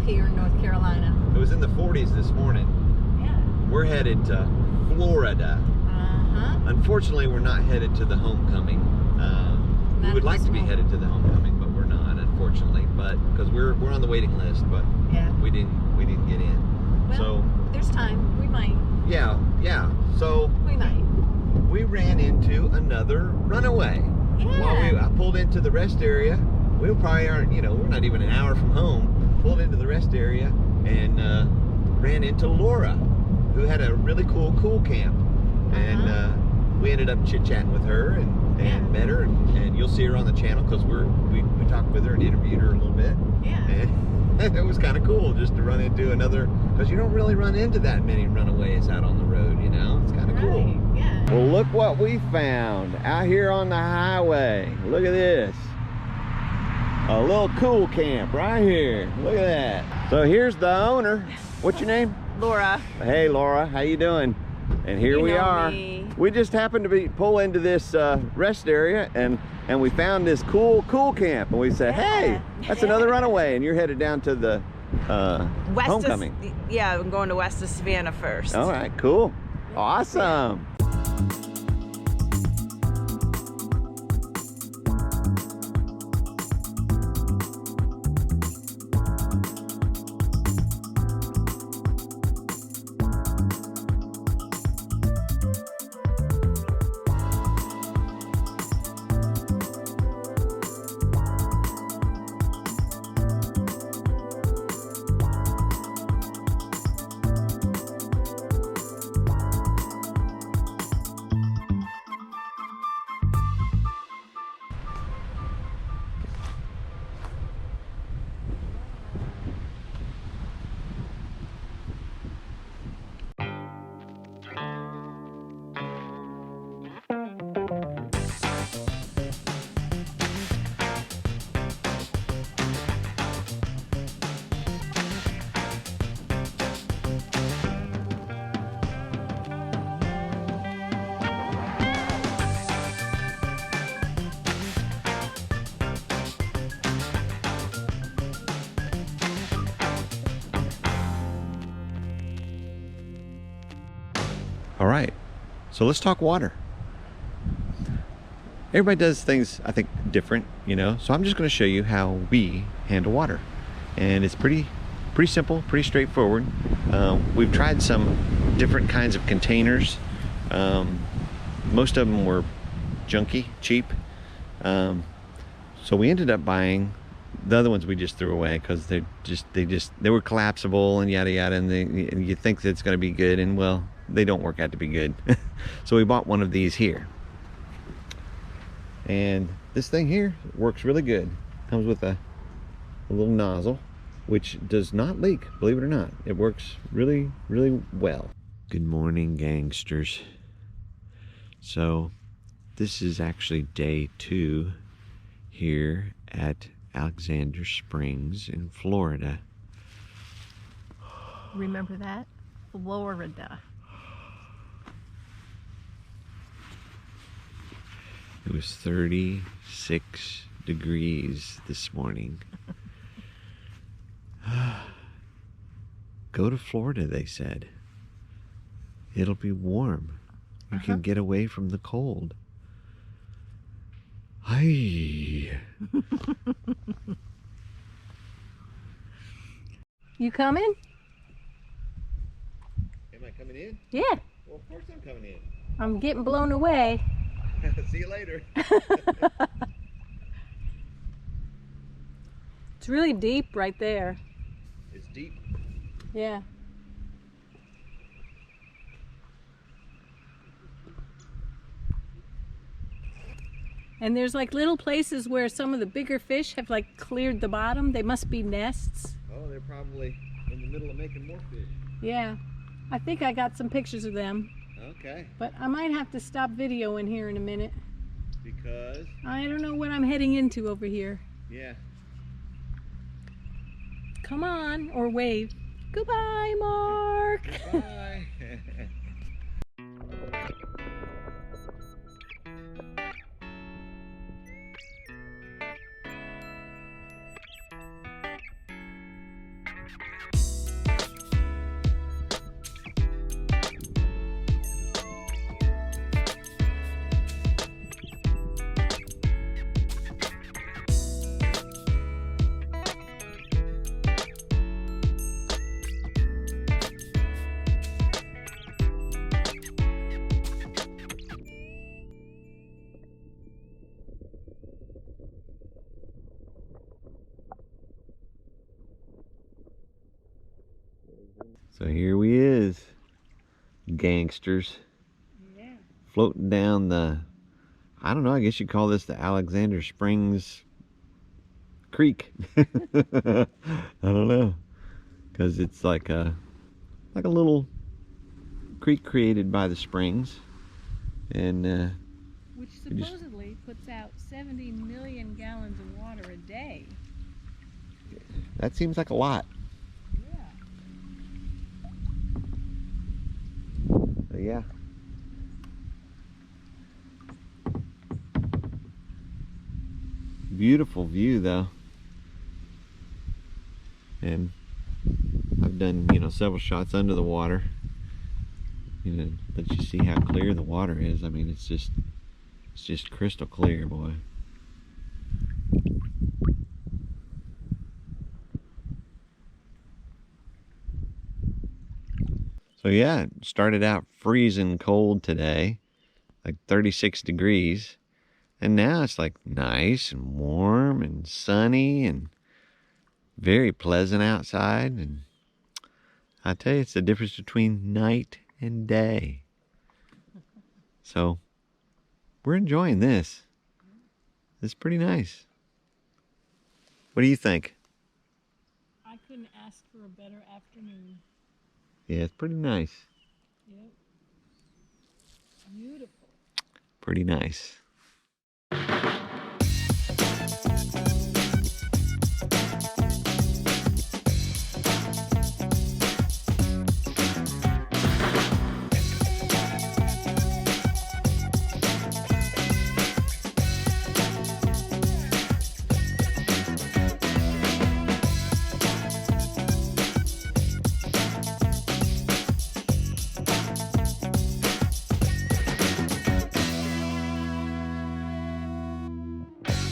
here in North Carolina. It was in the 40s this morning. Yeah. We're headed to Florida. Unfortunately, we're not headed to the homecoming. We would like to be headed to the homecoming, but we're not, unfortunately. But because we're on the waiting list, but yeah, we didn't get in. Well, so there's time. We might. Yeah. So we might. We ran into another runaway. Yeah. While I pulled into the rest area, we probably aren't. We're not even an hour from home. Pulled into the rest area and ran into Laura, who had a really cool camp. And we ended up chit-chatting with her and met her, and you'll see her on the channel because we talked with her and interviewed her a little bit. Yeah. And it was kind of cool just to run into another, because you don't really run into that many runaways out on the road, It's kind of cool. Yeah. Well, look what we found out here on the highway. Look at this. A little cool camp right here. Look at that. So here's the owner. What's your name? Laura. Hey, Laura. How you doing? And here we are. Me. We just happened to pull into this rest area, and we found this cool camp, and we said, hey, that's another runaway, and you're headed down to the homecoming. Yeah, I'm going to west of Savannah first. All right, cool. Awesome. All right, so let's talk water. Everybody does things, I think, different, so I'm just going to show you how we handle water. And it's pretty simple, pretty straightforward. We've tried some different kinds of containers. Most of them were junky, cheap. So we ended up buying the other ones. We just threw away because they were collapsible and yada yada, and you think that it's going to be good, and well, they don't work out to be good. So we bought one of these here, and this thing here works really good. Comes with a little nozzle which does not leak, believe it or not. It works really well. Good morning, gangsters. So this is actually day 2 here at Alexander Springs in Florida. Remember that? Florida. It was 36 degrees this morning. Go to Florida, they said. It'll be warm. You can get away from the cold. Hi. You coming? Am I coming in? Yeah. Well, of course I'm coming in. I'm getting blown away. See you later. It's really deep right there. It's deep. Yeah. And there's like little places where some of the bigger fish have like cleared the bottom. They must be nests. Oh, they're probably in the middle of making more fish. Yeah. I think I got some pictures of them. Okay. But I might have to stop videoing here in a minute. Because? I don't know what I'm heading into over here. Yeah. Come on, or wave. Goodbye, Mark. Bye. So here we is, gangsters. Yeah. Floating down the, I don't know, I guess you'd call this the Alexander Springs Creek. I don't know. Because it's like a little creek created by the springs. And which supposedly puts out 70 million gallons of water a day. that seems like a lot. Yeah. So yeah. Beautiful view though. And I've done, several shots under the water. Let you see how clear the water is. I mean, it's just crystal clear, boy. So yeah, it started out freezing cold today, like 36 degrees. And now it's like nice and warm and sunny and very pleasant outside. And I tell you, it's the difference between night and day. So we're enjoying this. It's pretty nice. What do you think? I couldn't ask for a better afternoon. Yeah, it's pretty nice. Yep. Beautiful. Pretty nice.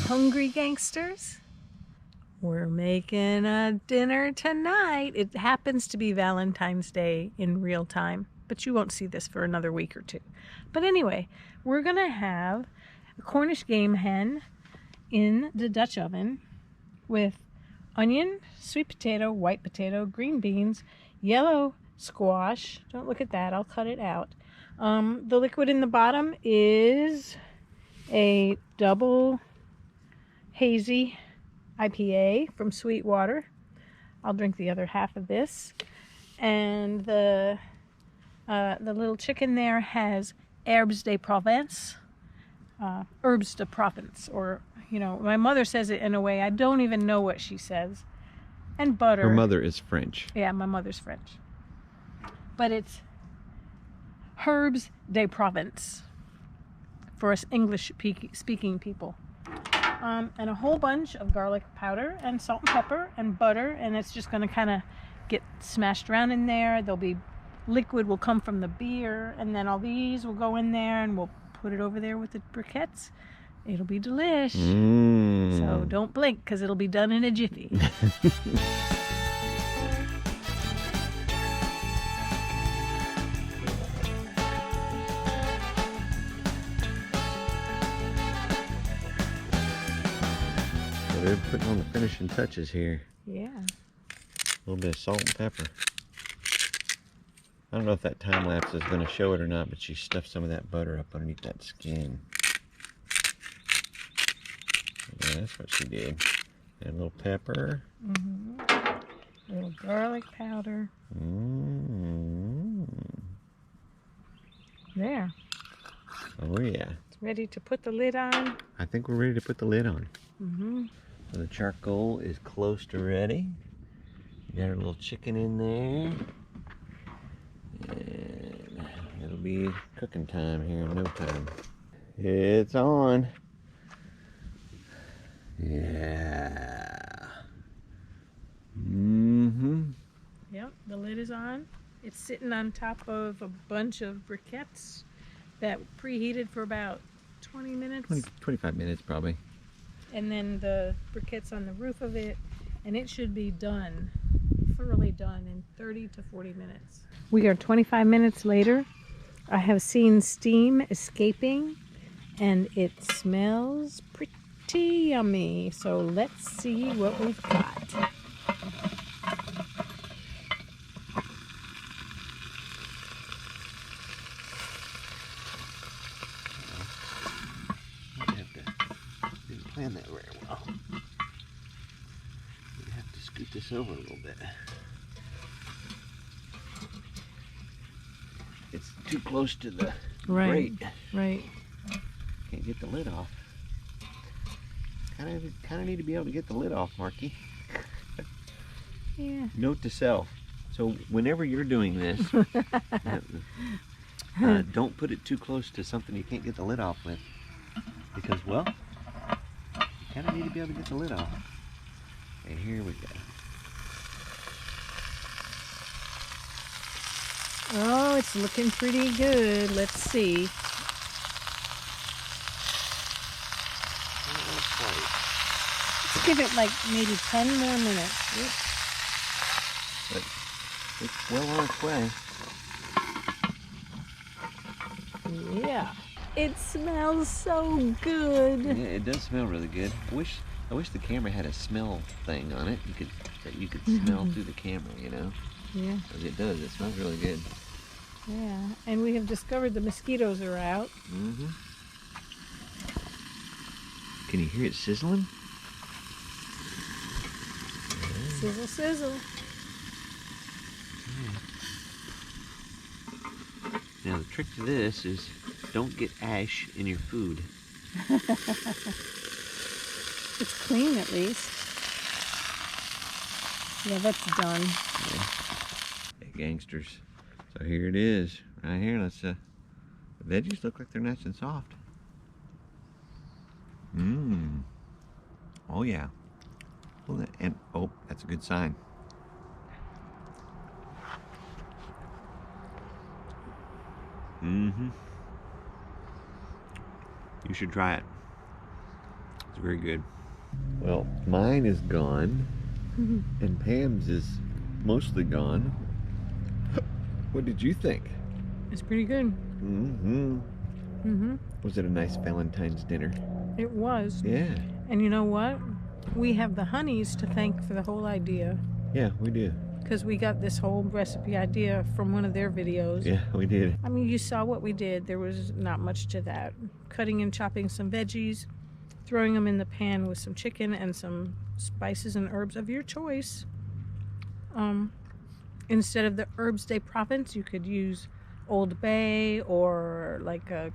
Hungry gangsters? We're making a dinner tonight. It happens to be Valentine's Day in real time, but you won't see this for another week or two. But anyway, we're gonna have a Cornish game hen in the Dutch oven with onion, sweet potato, white potato, green beans, yellow squash. Don't look at that, I'll cut it out. The liquid in the bottom is a double hazy IPA from Sweetwater. I'll drink the other half of this. And the little chicken there has herbes de Provence, or my mother says it in a way I don't even know what she says. And butter. Her mother is French. Yeah, my mother's French. But it's herbes de Provence for us English-speaking people. And a whole bunch of garlic powder and salt and pepper and butter, and it's just going to kind of get smashed around in there. There'll be liquid will come from the beer, and then all these will go in there, and we'll put it over there with the briquettes. It'll be delish. So don't blink, because it'll be done in a jiffy. They're putting on the finishing touches here. Yeah. A little bit of salt and pepper. I don't know if that time lapse is going to show it or not, but she stuffed some of that butter up underneath that skin. Yeah, that's what she did. And a little pepper. A little garlic powder. There. Oh yeah. It's ready to put the lid on. I think we're ready to put the lid on. Mm-hmm. So the charcoal is close to ready. You got our little chicken in there. And it'll be cooking time here in no time. It's on. Yeah. Yep, the lid is on. It's sitting on top of a bunch of briquettes that preheated for about 20 minutes. 25 minutes probably. And then the briquettes on the roof of it, and it should be done, thoroughly done in 30 to 40 minutes. We are 25 minutes later. I have seen steam escaping, and it smells pretty yummy. So let's see what we've got. plan that very well. We have to scoot this over a little bit. It's too close to the grate. Right. Can't get the lid off. Kind of need to be able to get the lid off, Marky. Yeah. Note to self. So whenever you're doing this, don't put it too close to something you can't get the lid off with. Because, well, you kind of need to be able to get the lid off. And here we go. Oh, it's looking pretty good. Let's see. Let's give it like maybe 10 more minutes. Yep. But it's well on its way. Yeah. It smells so good. Yeah, it does smell really good. I wish the camera had a smell thing on it. That you could smell through the camera, you know? Yeah. Because it does. It smells really good. Yeah. And we have discovered the mosquitoes are out. Mm-hmm. Can you hear it sizzling? Sizzle, sizzle. Now the trick to this is don't get ash in your food. It's clean at least. Yeah, that's done. Yeah. Hey, gangsters. So here it is, right here. Let's the veggies look like they're nice and soft. Mmm. Oh yeah. And oh, that's a good sign. Mm-hmm. You should try it. It's very good. Well, mine is gone, and Pam's is mostly gone. What did you think? It's pretty good. Mm-hmm. Was it a nice Valentine's dinner? It was. Yeah. And you know what? We have the honeys to thank for the whole idea. Yeah, we do. Because we got this whole recipe idea from one of their videos. Yeah, we did. I mean, you saw what we did. There was not much to that. Cutting and chopping some veggies, throwing them in the pan with some chicken and some spices and herbs of your choice. Instead of the herbs de Provence, you could use Old Bay or like a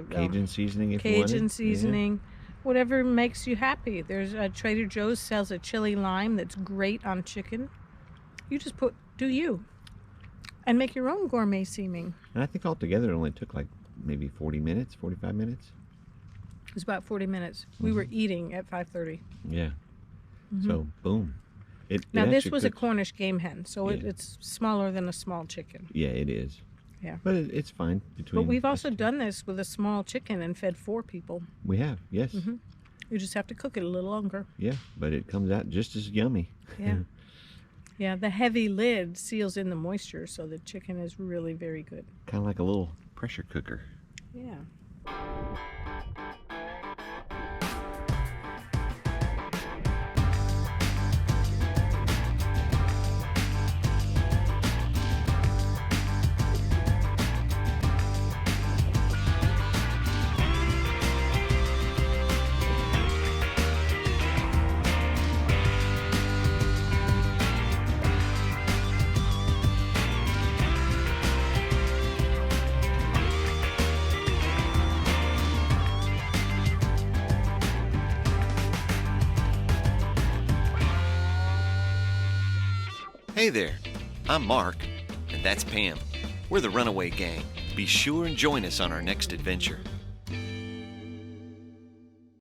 Cajun seasoning if you wanted. Cajun seasoning. Yeah. Whatever makes you happy. There's Trader Joe's sells a chili lime that's great on chicken. You just do you. And make your own gourmet seeming. And I think altogether it only took like maybe 40 minutes, 45 minutes. It was about 40 minutes. We were eating at 5:30. Yeah. So, boom. Now, this was a Cornish game hen, so it's smaller than a small chicken. Yeah, it is. Yeah. But it's fine. But we've also done this with a small chicken and fed 4 people. We have, yes. You just have to cook it a little longer. Yeah, but it comes out just as yummy. Yeah. Yeah, the heavy lid seals in the moisture, so the chicken is really very good. Kind of like a little pressure cooker. Yeah. Hey there, I'm Mark, and that's Pam. We're the Runaway Gang. Be sure and join us on our next adventure.